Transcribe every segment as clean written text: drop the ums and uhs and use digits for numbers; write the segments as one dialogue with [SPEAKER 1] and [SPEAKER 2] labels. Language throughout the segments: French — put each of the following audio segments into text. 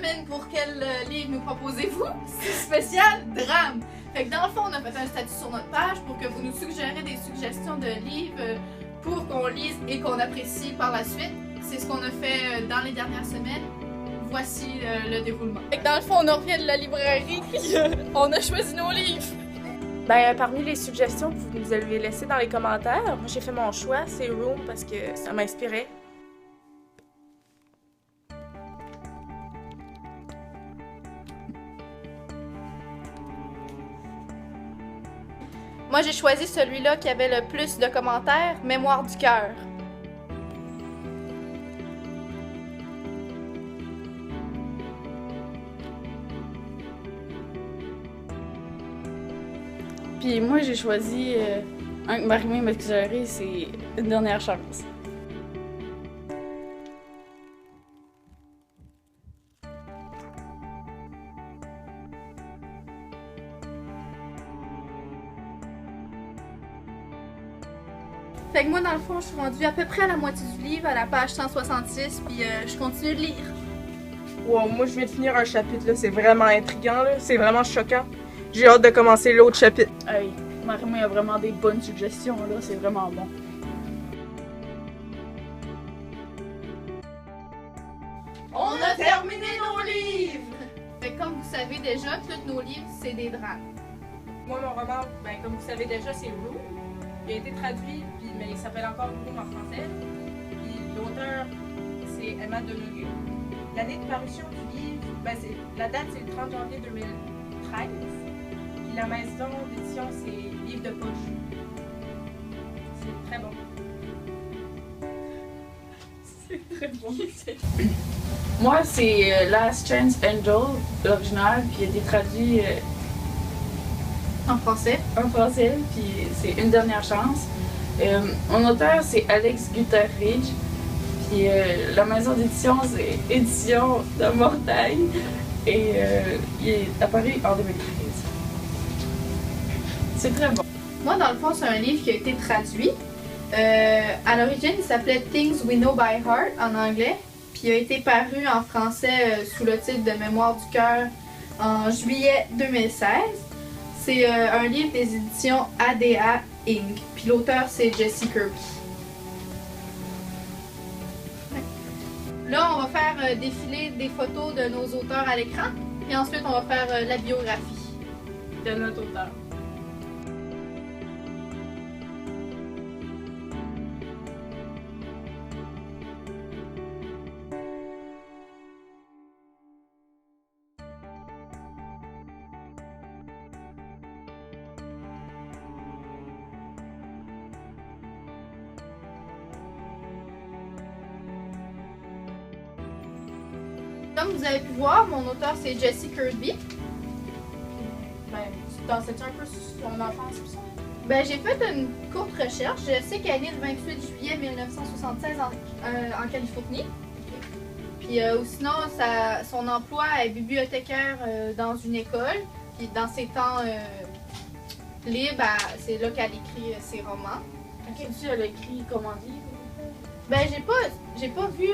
[SPEAKER 1] semaine, pour quel livre nous proposez-vous? C'est spécial drame! Fait que dans le fond, on a fait un statut sur notre page pour que vous nous suggérez des suggestions de livres pour qu'on lise et qu'on apprécie par la suite. C'est ce qu'on a fait dans les dernières semaines. Voici le déroulement. Fait que dans le fond, on revient de la librairie puis on a choisi nos livres.
[SPEAKER 2] Ben, parmi les suggestions que vous nous avez laissées dans les commentaires, moi j'ai fait mon choix, c'est Room parce que ça m'inspirait.
[SPEAKER 1] Moi, j'ai choisi celui-là qui avait le plus de commentaires, Mémoire du cœur.
[SPEAKER 3] Puis moi, j'ai choisi un que Marie-Mé m'a suggéré, c'est Une dernière chance.
[SPEAKER 1] Fait que moi, dans le fond, je suis rendue à peu près à la moitié du livre, à la page 166, puis je continue de lire.
[SPEAKER 2] Wow, moi je viens de finir un chapitre, là, c'est vraiment intriguant, là, c'est vraiment choquant. J'ai hâte de commencer l'autre chapitre.
[SPEAKER 3] Hey, Marie-Mé a vraiment des bonnes suggestions, là, c'est vraiment bon.
[SPEAKER 1] On a terminé nos livres! Fait que comme vous savez déjà, tous nos livres, c'est des drames.
[SPEAKER 2] Moi, mon roman, ben, comme vous savez déjà, c'est Room. Il a été traduit, mais il s'appelle encore Room en français. Puis l'auteur, c'est Emma Denegue. L'année de parution du livre, ben, la date, c'est le 30 janvier 2013. Puis la maison d'édition, c'est Livre de poche. C'est très bon.
[SPEAKER 3] C'est très bon. Moi, c'est Last Chance Angel, l'original, puis il a été traduit
[SPEAKER 1] En français.
[SPEAKER 3] en français, puis c'est Une dernière chance. Mon auteur, c'est Alex Guterridge, puis la maison d'édition, c'est Édition de Mortagne, et il est apparu en 2013. C'est très bon.
[SPEAKER 1] Moi, dans le fond, c'est un livre qui a été traduit. À l'origine, il s'appelait Things We Know by Heart en anglais, puis il a été paru en français sous le titre de Mémoire du cœur en juillet 2016. C'est un livre des éditions ADA Inc. Puis l'auteur, c'est Jessie Kirby. Là, on va faire défiler des photos de nos auteurs à l'écran, et ensuite, on va faire la biographie
[SPEAKER 3] De notre auteur.
[SPEAKER 1] Comme vous avez pu voir, mon auteur, c'est Jessie Kirby.
[SPEAKER 2] Ben, tu t'en sais-tu un peu sur son enfance ou ça?
[SPEAKER 1] Ben, j'ai fait une courte recherche. Je sais qu'elle est née le 28 juillet 1976 en Californie. Puis ou sinon, son emploi est bibliothécaire dans une école. Puis dans ses temps libres, c'est là qu'elle écrit ses romans.
[SPEAKER 3] Sais-tu, elle a écrit comment dire?
[SPEAKER 1] Ben, j'ai pas vu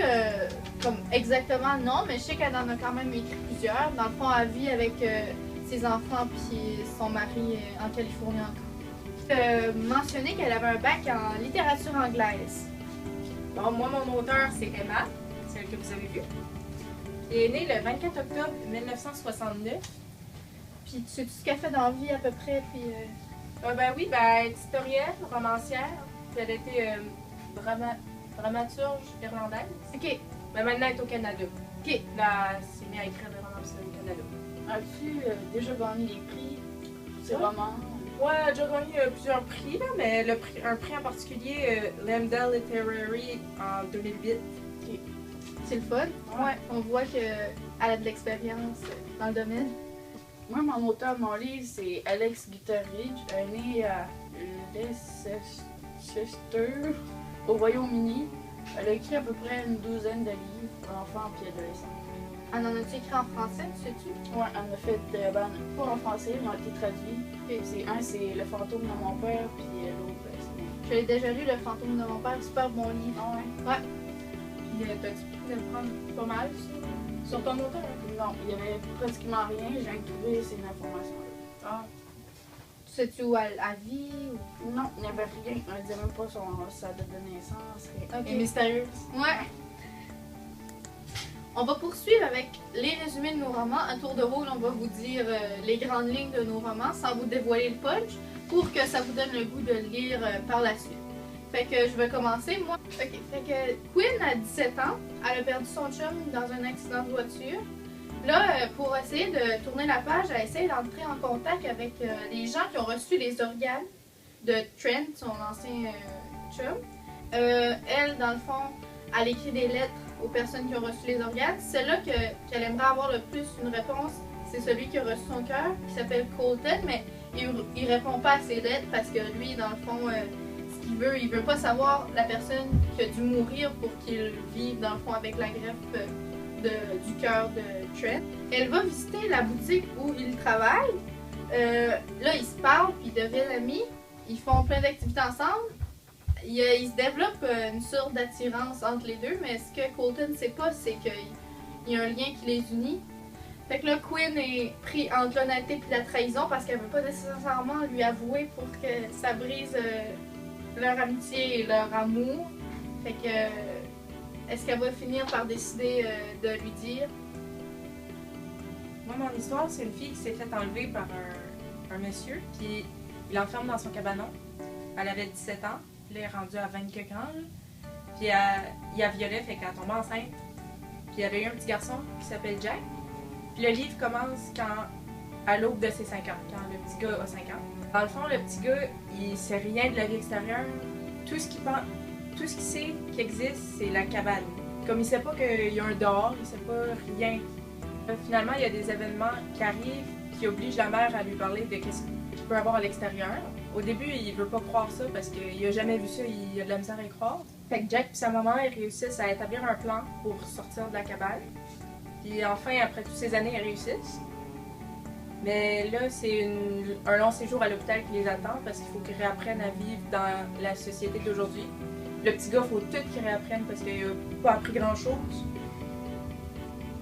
[SPEAKER 1] comme exactement le nom, mais je sais qu'elle en a quand même écrit plusieurs. Dans le fond, elle vit avec ses enfants puis son mari en Californie encore. Mentionné qu'elle avait un bac en littérature anglaise.
[SPEAKER 2] Bon, moi, mon auteur, c'est Emma, celle que vous avez vue. Elle est née le 24 octobre 1969.
[SPEAKER 1] Puis tu sais ce qu'elle fait dans la vie à peu près, puis...
[SPEAKER 2] Ben oui, elle est historienne, romancière. Puis elle était dramaturge irlandaise.
[SPEAKER 1] Ok,
[SPEAKER 2] Mais maintenant, elle est au Canada.
[SPEAKER 1] ok.
[SPEAKER 2] Là, elle s'est mise à écrire des romans au Canada.
[SPEAKER 3] As-tu déjà gagné les prix? Ces
[SPEAKER 2] Ouais.
[SPEAKER 3] romans?
[SPEAKER 2] Ouais, elle a déjà gagné plusieurs prix, là, mais un prix en particulier, Lambda Literary en 2008.
[SPEAKER 1] C'est le fun.
[SPEAKER 3] Ouais.
[SPEAKER 1] On voit qu'elle a de l'expérience dans le domaine.
[SPEAKER 3] Moi, mon auteur de mon livre, c'est Alex Guterridge, né à Leicester, au Royaume-Uni. Elle a écrit à peu près une douzaine de livres pour enfants et adolescents.
[SPEAKER 1] Elle en a-tu écrit en français, sais-tu?
[SPEAKER 3] Ouais, elle a fait, pas en français, ils ont été traduits. C'est Le fantôme de mon père, puis l'autre, c'est moi.
[SPEAKER 1] J'ai déjà lu Le fantôme de mon père, super bon livre.
[SPEAKER 3] Ah ouais?
[SPEAKER 1] Ouais.
[SPEAKER 2] Puis, t'as-tu pu le prendre pas mal Sur ton auteur?
[SPEAKER 3] Non, il y avait pratiquement rien, j'ai trouvé ces informations-là.
[SPEAKER 2] Ah.
[SPEAKER 1] Sais-tu où elle vit ou...
[SPEAKER 3] Non, il n'y avait rien. On ne disait même pas sa date de naissance. Rien.
[SPEAKER 1] Ok.
[SPEAKER 2] Elle est mystérieuse.
[SPEAKER 1] Ouais. On va poursuivre avec les résumés de nos romans. À tour de rôle, on va vous dire les grandes lignes de nos romans sans vous dévoiler le punch pour que ça vous donne le goût de le lire par la suite. Fait que je vais commencer, moi. Ok, fait que Quinn a 17 ans. Elle a perdu son chum dans un accident de voiture. Là, pour essayer de tourner la page, elle essaie d'entrer en contact avec les gens qui ont reçu les organes de Trent, son ancien chum. Elle, dans le fond, elle écrit des lettres aux personnes qui ont reçu les organes. Celle-là qu'elle aimerait avoir le plus une réponse, c'est celui qui a reçu son cœur, qui s'appelle Colton, mais il répond pas à ses lettres parce que lui, dans le fond, ce qu'il veut, il veut pas savoir la personne qui a dû mourir pour qu'il vive, dans le fond, avec la greffe du cœur de Trent. Elle va visiter la boutique où il travaille. Là, ils se parlent, puis ils deviennent amis. Ils font plein d'activités ensemble. Il se développe une sorte d'attirance entre les deux, mais ce que Colton ne sait pas, c'est qu'il y a un lien qui les unit. Fait que là, Quinn est pris entre l'honnêteté et la trahison parce qu'elle veut pas nécessairement lui avouer pour que ça brise leur amitié et leur amour. Fait que, est-ce qu'elle va finir par décider de lui dire?
[SPEAKER 2] Moi, mon histoire, c'est une fille qui s'est fait enlever par un monsieur, puis il l'enferme dans son cabanon. Elle avait 17 ans. Là, elle est rendue à 20 quelques ans. Là. Puis il la violait, fait qu'elle tombe enceinte. Puis il y avait eu un petit garçon qui s'appelle Jack. Puis le livre commence à l'aube de ses 5 ans, quand le petit gars a 5 ans. Dans le fond, le petit gars, il sait rien de la vie extérieure. Tout ce qu'il sait qui existe, c'est la cabane. Comme il sait pas qu'il y a un dehors, il sait pas rien. Finalement, il y a des événements qui arrivent qui obligent la mère à lui parler de ce qu'il peut avoir à l'extérieur. Au début, il veut pas croire ça parce qu'il a jamais vu ça, il a de la misère à y croire. Fait que Jack et sa maman, ils réussissent à établir un plan pour sortir de la cabane. Puis enfin, après toutes ces années, ils réussissent. Mais là, c'est un long séjour à l'hôpital qui les attend parce qu'il faut qu'ils réapprennent à vivre dans la société d'aujourd'hui. Le petit gars, il faut tout qu'il réapprenne parce qu'il n'a pas appris grand-chose.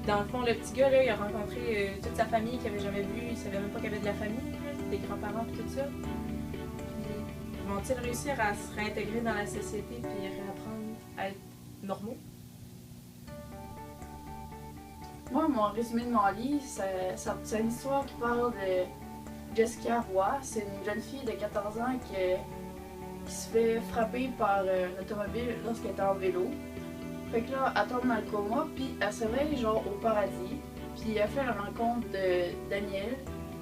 [SPEAKER 2] Dans le fond, le petit gars, là, il a rencontré toute sa famille qu'il n'avait jamais vue. Il savait même pas qu'il y avait de la famille, des grands-parents et tout ça. Vont-ils réussir à se réintégrer dans la société et réapprendre à être normaux?
[SPEAKER 3] Moi, mon résumé de mon livre, c'est une histoire qui parle de Jessica Roy. C'est une jeune fille de 14 ans qui se fait frapper par un automobile lorsqu'elle est en vélo. Fait que là, elle tombe dans le coma, puis elle se réveille genre au paradis. Puis elle fait la rencontre de Daniel.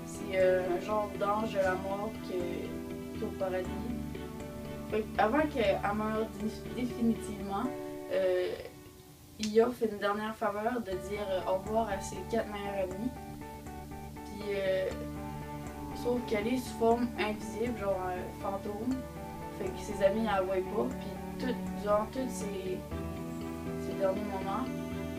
[SPEAKER 3] C'est un genre d'ange de la mort qui est au paradis. Fait avant qu'elle meure définitivement, il offre une dernière faveur de dire au revoir à ses 4 meilleurs amis. Puis, sauf qu'elle est sous forme invisible, genre un fantôme. Fait que ses amis la voient pas. Puis, durant tous ces derniers moments,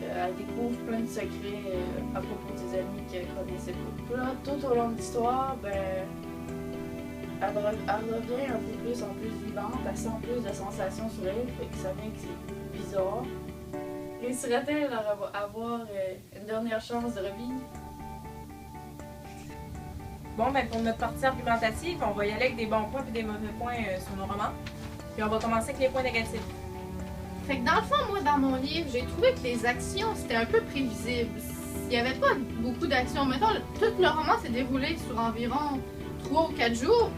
[SPEAKER 3] elle découvre plein de secrets à propos des amis qu'elle connaissait pas. Puis là, tout au long de l'histoire, elle revient un peu plus en plus vivante, elle sent plus de sensations sur elle, fait que ça vient que c'est bizarre. Réussirait-elle à avoir une dernière chance de revivre?
[SPEAKER 2] Bon, ben pour notre partie argumentative, on va y aller avec des bons points et des mauvais points sur nos romans. Puis on va commencer avec les points négatifs.
[SPEAKER 1] Fait que dans le fond, moi, dans mon livre, j'ai trouvé que les actions, c'était un peu prévisible. Il n'y avait pas beaucoup d'actions. Mettons, tout le roman s'est déroulé sur environ 3 ou 4 jours.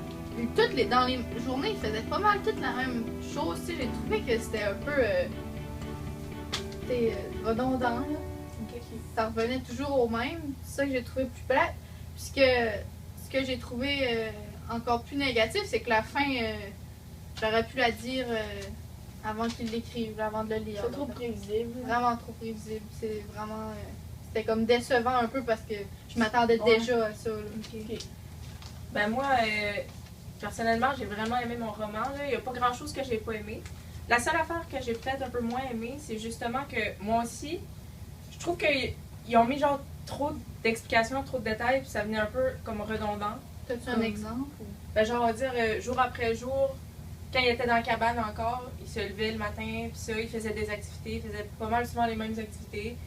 [SPEAKER 1] Et dans les journées, ils faisaient pas mal toutes la même chose. J'ai trouvé que c'était un peu redondant. Là. Okay. Ça revenait toujours au même. C'est ça que j'ai trouvé plus plate. Puisque ce que j'ai trouvé encore plus négatif, c'est que la fin, j'aurais pu la dire avant qu'il l'écrive, avant de le lire.
[SPEAKER 3] C'est trop prévisible.
[SPEAKER 1] Vraiment trop prévisible. C'est vraiment. C'était comme décevant un peu parce que je m'attendais déjà à ça. Là.
[SPEAKER 3] Okay.
[SPEAKER 2] Ben moi, personnellement, j'ai vraiment aimé mon roman. Là. Il n'y a pas grand chose que j'ai pas aimé. La seule affaire que j'ai peut-être un peu moins aimé, c'est justement que moi aussi, je trouve qu'ils ont mis genre trop d'explications, trop de détails, puis ça venait un peu comme redondant.
[SPEAKER 1] T'as-tu un exemple?
[SPEAKER 2] Ben genre, on va dire, jour après jour, quand il était dans la cabane encore, il se levait le matin, puis ça, il faisait des activités, il faisait pas mal souvent les mêmes activités.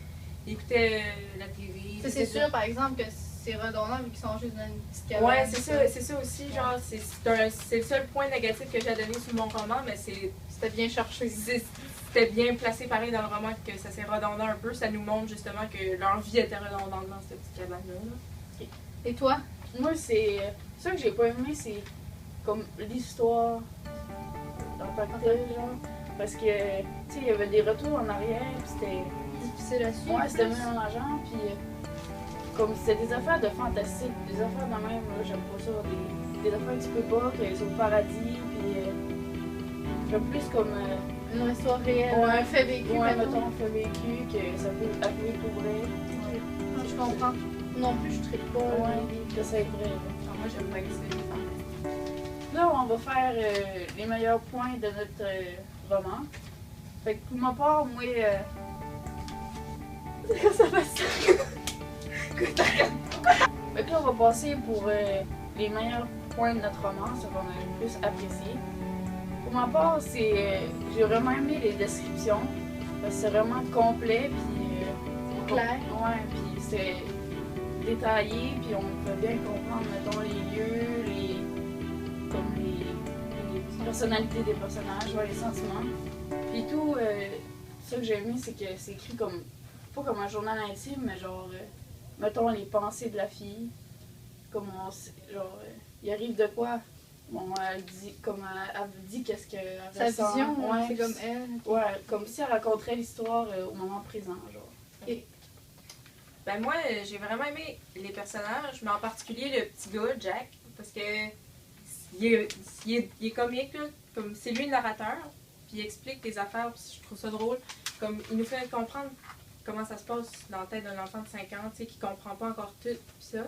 [SPEAKER 2] Ils écoutaient la TV.
[SPEAKER 1] Ça, c'est sûr, par exemple, que c'est redondant vu qu'ils sont juste dans une petite cabane.
[SPEAKER 2] Ouais, c'est ça aussi. Genre, c'est le seul point négatif que j'ai à donner sur mon roman, mais
[SPEAKER 1] C'était bien cherché.
[SPEAKER 2] c'était bien placé pareil dans le roman que ça s'est redondant un peu. Ça nous montre justement que leur vie était redondante dans cette petite cabane-là.
[SPEAKER 1] Okay. Et toi?
[SPEAKER 3] Moi, c'est ça que j'ai pas aimé, c'est comme l'histoire en tant que telle, genre. Parce que, tu sais, il y avait des retours en arrière, puis c'était
[SPEAKER 1] Difficile à suivre.
[SPEAKER 3] ouais, c'était mélangeant, puis comme c'était des affaires de fantastique, des affaires de même, là, j'aime pas ça, des affaires que tu peux pas, que c'est au paradis, puis j'aime plus comme
[SPEAKER 1] Une histoire réelle,
[SPEAKER 3] ouais,
[SPEAKER 1] un fait vécu.
[SPEAKER 3] ouais, mettons, un fait vécu, que ça peut arriver pour vrai.
[SPEAKER 1] Ouais. Je comprends. Non plus, je traite pas.
[SPEAKER 3] Ouais, que ça être vrai. Là.
[SPEAKER 2] Alors, moi, j'aime pas que c'est
[SPEAKER 3] Là, on va faire les meilleurs points de notre roman. Fait que pour ma part, moi. C'est quoi ça passe? Fait que là, on va passer pour les meilleurs points de notre roman, ce qu'on a le plus apprécié. Pour ma part, c'est j'ai vraiment aimé les descriptions. Parce que c'est vraiment complet, puis
[SPEAKER 1] Clair.
[SPEAKER 3] Ouais, puis c'est détaillé, puis on peut bien comprendre, mettons, les lieux, comme les personnalités des personnages, ouais, les sentiments. Puis tout, ça que j'ai aimé, c'est que c'est écrit comme, pas comme un journal intime, mais genre, mettons, les pensées de la fille. Comme genre, il arrive de quoi? Bon, elle dit, comme elle dit qu'est-ce qu'elle
[SPEAKER 1] Sa
[SPEAKER 3] ressent.
[SPEAKER 1] vision,
[SPEAKER 3] Ouais,
[SPEAKER 1] c'est comme elle.
[SPEAKER 3] Ouais, comme si elle raconterait l'histoire au moment présent, genre.
[SPEAKER 2] Ben moi, j'ai vraiment aimé les personnages, mais en particulier le petit gars, Jack, parce que il est comique, là. Comme c'est lui le narrateur, puis il explique des affaires, puis je trouve ça drôle. Comme il nous fait comprendre comment ça se passe dans la tête d'un enfant de 5 ans, tu sais, qui comprend pas encore tout, puis ça.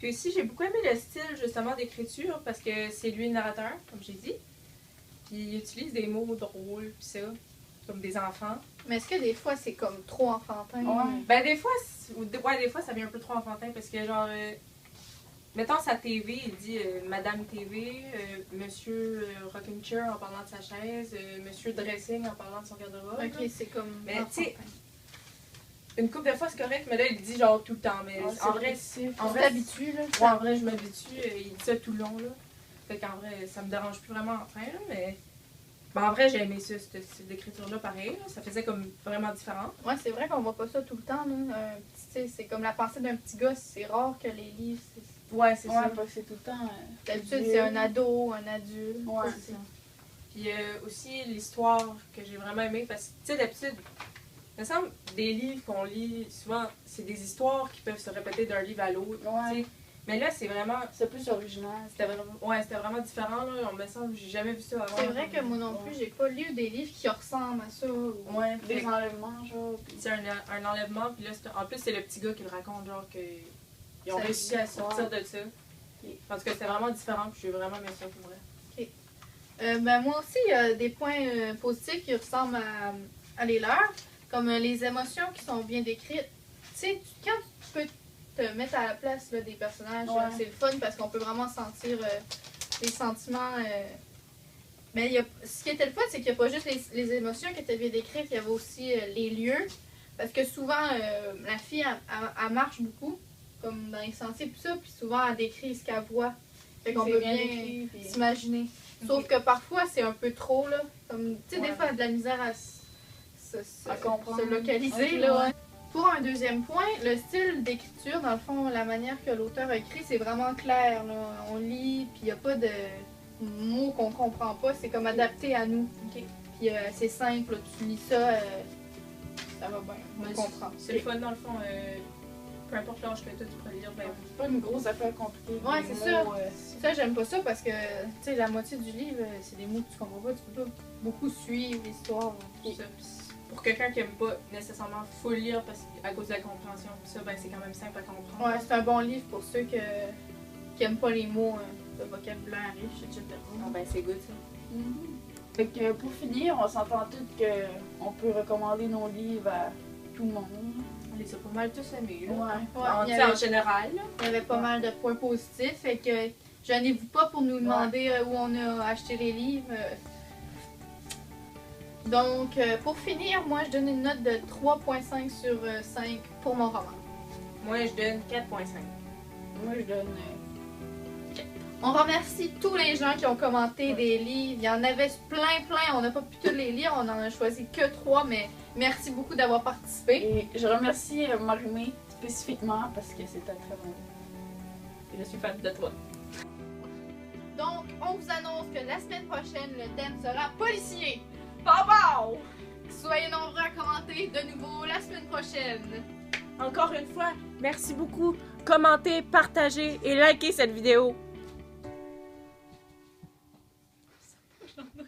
[SPEAKER 2] Puis aussi, j'ai beaucoup aimé le style, justement, d'écriture, parce que c'est lui le narrateur, comme j'ai dit. Puis il utilise des mots drôles, puis ça, comme des enfants.
[SPEAKER 1] Mais est-ce que des fois c'est comme trop enfantin?
[SPEAKER 3] Ouais.
[SPEAKER 2] Ben des fois, des fois ça vient un peu trop enfantin parce que genre, mettons sa TV, il dit Madame TV, Monsieur Rocking Chair en parlant de sa chaise, Monsieur Dressing en parlant de son garde-robe.
[SPEAKER 1] Ok, c'est comme.
[SPEAKER 2] Mais tu sais, une couple de fois c'est correct, mais là il dit genre tout le temps. Mais
[SPEAKER 3] Ouais,
[SPEAKER 2] en vrai,
[SPEAKER 1] On s'habitue, là.
[SPEAKER 2] ouais, en vrai je m'habitue, il dit ça tout le long là. Fait qu'en vrai, ça me dérange plus vraiment en fin là, mais. Ben, en vrai, j'ai aimé ça, ce style d'écriture-là, pareil. Là. Ça faisait comme vraiment différent.
[SPEAKER 1] Ouais, c'est vrai qu'on voit pas ça tout le temps, là. C'est comme la pensée d'un petit gars, c'est rare que les livres.
[SPEAKER 2] Ouais, c'est ça.
[SPEAKER 3] Ouais, parce que c'est tout le temps.
[SPEAKER 1] D'habitude, c'est un ado, un adulte.
[SPEAKER 3] Ouais,
[SPEAKER 1] c'est
[SPEAKER 3] c'est ça.
[SPEAKER 2] Puis aussi l'histoire que j'ai vraiment aimée, parce que tu sais, d'habitude, il me semble des livres qu'on lit, souvent, c'est des histoires qui peuvent se répéter d'un livre à l'autre.
[SPEAKER 3] Ouais.
[SPEAKER 2] Tu sais. Mais là, c'est vraiment.
[SPEAKER 3] C'est plus original.
[SPEAKER 2] C'était vraiment différent, là. On me semble, j'ai jamais vu ça avant.
[SPEAKER 1] C'est vrai que moi non plus, j'ai pas lu des livres qui ressemblent à ça.
[SPEAKER 2] Ouais,
[SPEAKER 3] Des enlèvements, genre.
[SPEAKER 2] c'est un enlèvement, puis là, en plus, c'est le petit gars qui le raconte, genre, qu'ils ont
[SPEAKER 1] Ça
[SPEAKER 2] réussi à sortir
[SPEAKER 1] ouais.
[SPEAKER 2] de ça. En tout cas, c'était vraiment différent, puis j'ai vraiment aimé ça pour vrai.
[SPEAKER 1] Ben moi aussi, il y a des points positifs qui ressemblent à les leurs, comme les émotions qui sont bien décrites. Tu sais, quand tu peux te mettre à la place là, des personnages,
[SPEAKER 3] Ouais.
[SPEAKER 1] c'est le fun parce qu'on peut vraiment sentir les sentiments. Mais ce qui était le fun, c'est qu'il n'y a pas juste les émotions qui étaient bien décrites, il y avait aussi les lieux. Parce que souvent, la fille, elle marche beaucoup, comme dans les sentiers, puis ça, puis souvent, elle décrit ce qu'elle voit. Fait qu'on
[SPEAKER 3] C'est
[SPEAKER 1] peut
[SPEAKER 3] bien
[SPEAKER 1] bien
[SPEAKER 3] décrit, puis-
[SPEAKER 1] s'imaginer. Sauf que parfois, c'est un peu trop, là. Comme, tu sais,
[SPEAKER 2] Ouais.
[SPEAKER 1] des fois, elle a de la misère à
[SPEAKER 3] À comprendre.
[SPEAKER 1] se localiser,
[SPEAKER 3] Ok,
[SPEAKER 1] là.
[SPEAKER 3] ouais.
[SPEAKER 1] Ouais. Pour un deuxième point, le style d'écriture, dans le fond, la manière que l'auteur a écrit, c'est vraiment clair, là. On lit, puis il n'y a pas de mots qu'on comprend pas. C'est comme adapté à nous.
[SPEAKER 2] Ok.
[SPEAKER 1] Puis c'est simple, tu lis ça, ça va bien, on
[SPEAKER 2] Ouais,
[SPEAKER 1] comprend.
[SPEAKER 2] C'est le fun, dans le fond. Peu importe l'âge que tu peux le lire. Ben,
[SPEAKER 3] C'est pas une grosse affaire compliquée.
[SPEAKER 1] Ouais,
[SPEAKER 3] des
[SPEAKER 1] c'est
[SPEAKER 3] mots,
[SPEAKER 1] ça. Ça, j'aime pas ça parce que, tu sais, la moitié du livre, c'est des mots que tu comprends pas. Tu peux pas beaucoup suivre l'histoire.
[SPEAKER 2] c'est ça. Puis pour quelqu'un qui aime pas nécessairement full lire parce à cause de la compréhension, ça, ben, c'est quand même simple à comprendre.
[SPEAKER 1] Ouais, c'est un bon livre pour ceux qui aiment pas les mots de vocabulaire riche, etc.
[SPEAKER 2] Ah, ben, c'est good ça.
[SPEAKER 3] Mhm. Fait que pour finir, on s'entend tous qu'on peut recommander nos livres à tout le monde.
[SPEAKER 2] On les a pas mal tous aimés. Là.
[SPEAKER 1] Ouais,
[SPEAKER 2] En,
[SPEAKER 1] il y
[SPEAKER 2] tu sais, en
[SPEAKER 1] avait-
[SPEAKER 2] général. Là.
[SPEAKER 1] Il y avait pas mal de points positifs, fait que gênez-vous pas pour nous demander où on a acheté les livres. Donc, pour finir, moi, je donne une note de 3.5 sur 5 pour mon roman.
[SPEAKER 2] Moi, je donne 4.5.
[SPEAKER 3] Moi, je donne.
[SPEAKER 1] On remercie tous les gens qui ont commenté des livres. Il y en avait plein. On n'a pas pu tous les lire. On en a choisi que 3, mais merci beaucoup d'avoir participé.
[SPEAKER 3] Et je remercie Marimé spécifiquement parce que c'était très bon. Et je suis fan de toi.
[SPEAKER 1] Donc, on vous annonce que la semaine prochaine, le thème sera policier.
[SPEAKER 2] Pow!
[SPEAKER 1] Soyez nombreux à commenter de nouveau la semaine prochaine.
[SPEAKER 2] Encore une fois, merci beaucoup. Commentez, partagez et likez cette vidéo.